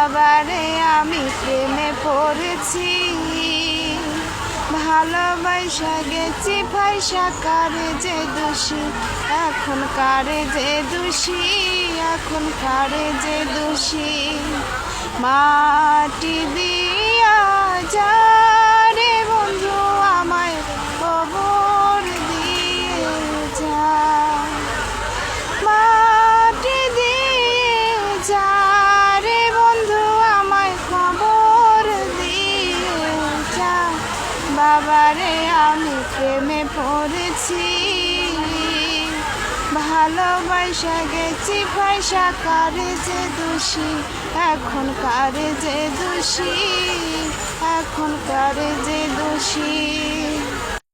বাবারে আমি প্রেমে পড়েছি, ভালোবাসা গেছি ফাইসা, কারে যে দোষী এখন, কারে যে দোষী এখন, কারে যে দোষী। মাটি দিয়া যা রে বন্ধু আমায় কবর দিয়ে যা, মাটি দিয়ে যা রে বন্ধু আমায় কবর দিয়ে যা। বাবারে আমি প্রেমে পড়েছি, ভালোবাসা গেছি ফাইসা, কারে যে দোষী এখন, কারে যে দোষী এখন, কারে যে দোষী।